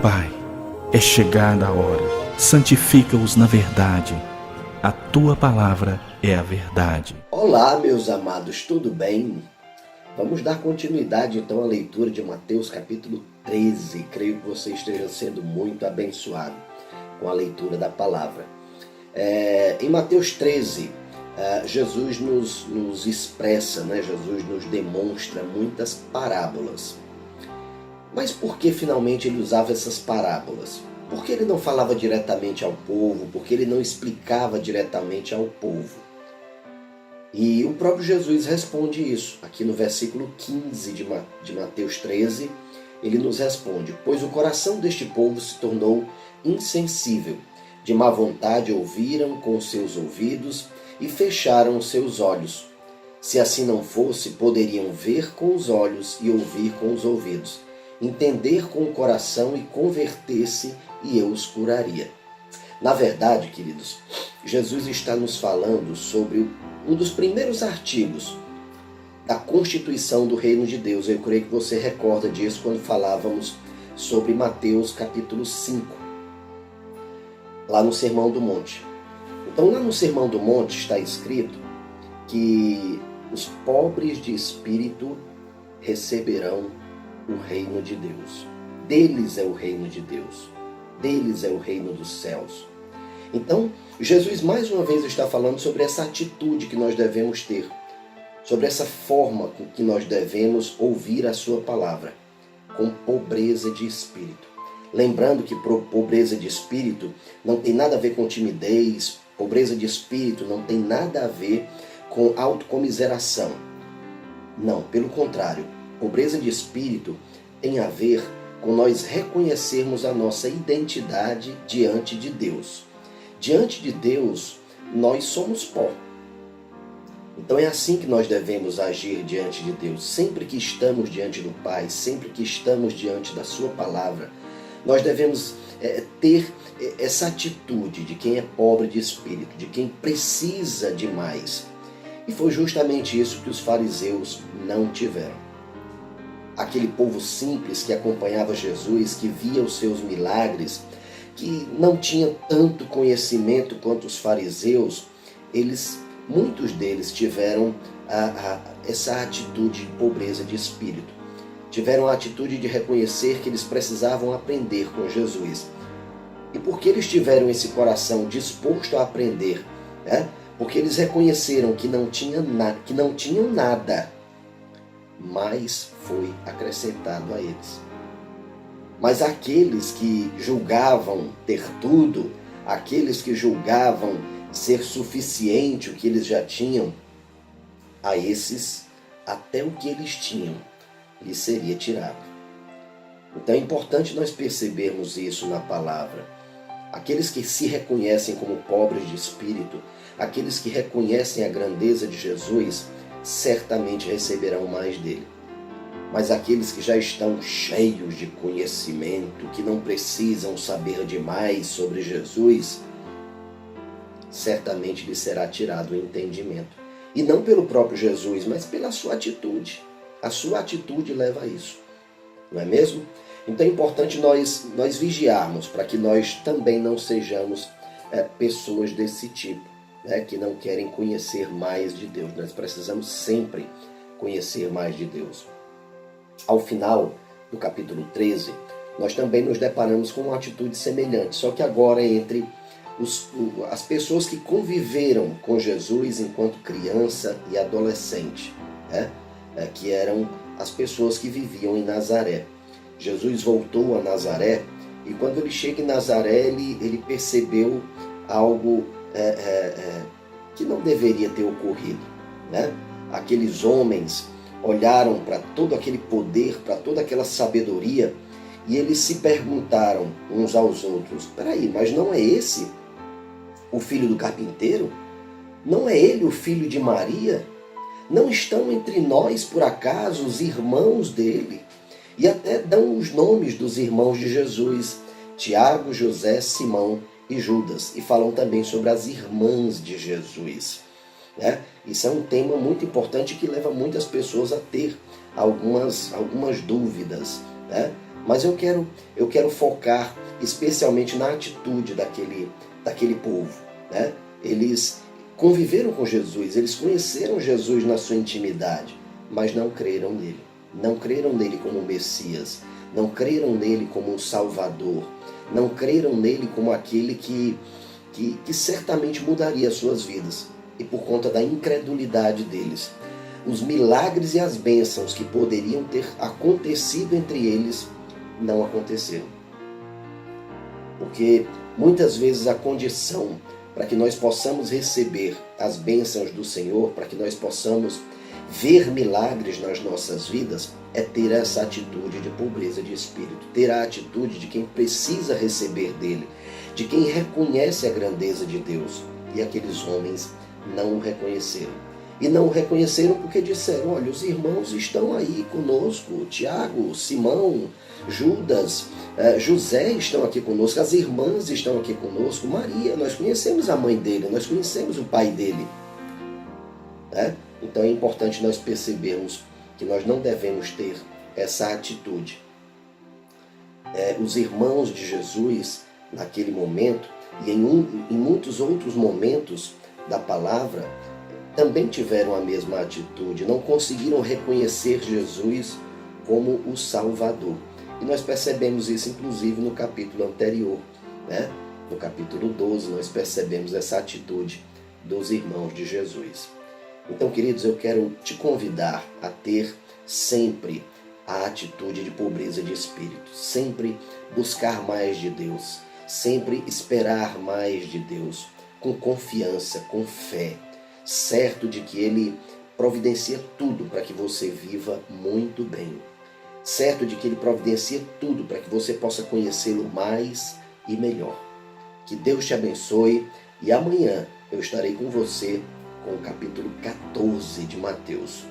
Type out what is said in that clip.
Pai, é chegada a hora, santifica-os na verdade, a Tua palavra é a verdade. Olá, meus amados, tudo bem? Vamos dar continuidade então à leitura de Mateus capítulo 13. Creio que você esteja sendo muito abençoado com a leitura da palavra. Em Mateus 13, Jesus nos expressa, Jesus nos demonstra muitas parábolas. Mas por que finalmente ele usava essas parábolas? Por que ele não falava diretamente ao povo? Por que ele não explicava diretamente ao povo? E o próprio Jesus responde isso. Aqui no versículo 15 de Mateus 13, ele nos responde: pois o coração deste povo se tornou insensível, de má vontade ouviram com os seus ouvidos e fecharam os seus olhos. Se assim não fosse, poderiam ver com os olhos e ouvir com os ouvidos, entender com o coração e converter-se, e eu os curaria. Na verdade, queridos, Jesus está nos falando sobre um dos primeiros artigos da Constituição do Reino de Deus. Eu creio que você recorda disso quando falávamos sobre Mateus capítulo 5, lá no Sermão do Monte. Então, lá no Sermão do Monte está escrito que os pobres de espírito receberão o reino de Deus. Deles é o reino de Deus. Deles é o reino dos céus. Então, Jesus mais uma vez está falando sobre essa atitude que nós devemos ter, sobre essa forma com que nós devemos ouvir a sua palavra, com pobreza de espírito. Lembrando que pobreza de espírito não tem nada a ver com timidez, pobreza de espírito não tem nada a ver com autocomiseração. Não, pelo contrário, pobreza de espírito tem a ver com nós reconhecermos a nossa identidade diante de Deus. Diante de Deus, nós somos pó. Então é assim que nós devemos agir diante de Deus. Sempre que estamos diante do Pai, sempre que estamos diante da sua palavra, nós devemos ter essa atitude de quem é pobre de espírito, de quem precisa de mais. E foi justamente isso que os fariseus não tiveram. Aquele povo simples que acompanhava Jesus, que via os seus milagres, que não tinha tanto conhecimento quanto os fariseus, muitos deles tiveram essa atitude de pobreza de espírito. Tiveram a atitude de reconhecer que eles precisavam aprender com Jesus. E porque eles tiveram esse coração disposto a aprender, porque eles reconheceram que não tinham nada, mais foi acrescentado a eles. Mas aqueles que julgavam ter tudo, aqueles que julgavam ser suficiente o que eles já tinham, a esses, até o que eles tinham, lhes seria tirado. Então é importante nós percebermos isso na palavra. Aqueles que se reconhecem como pobres de espírito, aqueles que reconhecem a grandeza de Jesus, certamente receberão mais dele. Mas aqueles que já estão cheios de conhecimento, que não precisam saber demais sobre Jesus, certamente lhe será tirado o entendimento. E não pelo próprio Jesus, mas pela sua atitude. A sua atitude leva a isso. Não é mesmo? Então é importante nós vigiarmos para que nós também não sejamos pessoas desse tipo, que não querem conhecer mais de Deus. Nós precisamos sempre conhecer mais de Deus. Ao final do capítulo 13, nós também nos deparamos com uma atitude semelhante, só que agora entre as pessoas que conviveram com Jesus enquanto criança e adolescente, que eram as pessoas que viviam em Nazaré. Jesus voltou a Nazaré e quando ele chega em Nazaré, ele percebeu algo que não deveria ter ocorrido. Aqueles homens olharam para todo aquele poder, para toda aquela sabedoria, e eles se perguntaram uns aos outros: peraí, mas não é esse o filho do carpinteiro? Não é ele o filho de Maria? Não estão entre nós, por acaso, os irmãos dele? E até dão os nomes dos irmãos de Jesus: Tiago, José, Simão e Judas. E falam também sobre as irmãs de Jesus. né? Isso é um tema muito importante que leva muitas pessoas a ter algumas dúvidas, né? Mas eu quero focar especialmente na atitude daquele povo, né? Eles conviveram com Jesus, eles conheceram Jesus na sua intimidade, mas não creram nele. Não creram nele como Messias, não creram nele como um Salvador, não creram nele como aquele que certamente mudaria as suas vidas. E por conta da incredulidade deles, os milagres e as bênçãos que poderiam ter acontecido entre eles não aconteceram. Porque muitas vezes a condição para que nós possamos receber as bênçãos do Senhor, para que nós possamos ver milagres nas nossas vidas, é ter essa atitude de pobreza de espírito, ter a atitude de quem precisa receber dele, de quem reconhece a grandeza de Deus. E aqueles homens não o reconheceram. E não o reconheceram porque disseram: olha, os irmãos estão aí conosco, Tiago, Simão, Judas, José estão aqui conosco, as irmãs estão aqui conosco, Maria, nós conhecemos a mãe dele, nós conhecemos o pai dele. Né? Então é importante nós percebermos que nós não devemos ter essa atitude. Os irmãos de Jesus, naquele momento, e em muitos outros momentos da palavra, também tiveram a mesma atitude, não conseguiram reconhecer Jesus como o Salvador. E nós percebemos isso inclusive no capítulo anterior, né? No capítulo 12, nós percebemos essa atitude dos irmãos de Jesus. Então, queridos, eu quero te convidar a ter sempre a atitude de pobreza de espírito, sempre buscar mais de Deus, sempre esperar mais de Deus, com confiança, com fé, certo de que Ele providencia tudo para que você viva muito bem, certo de que Ele providencia tudo para que você possa conhecê-lo mais e melhor. Que Deus te abençoe e amanhã eu estarei com você com o capítulo 14 de Mateus.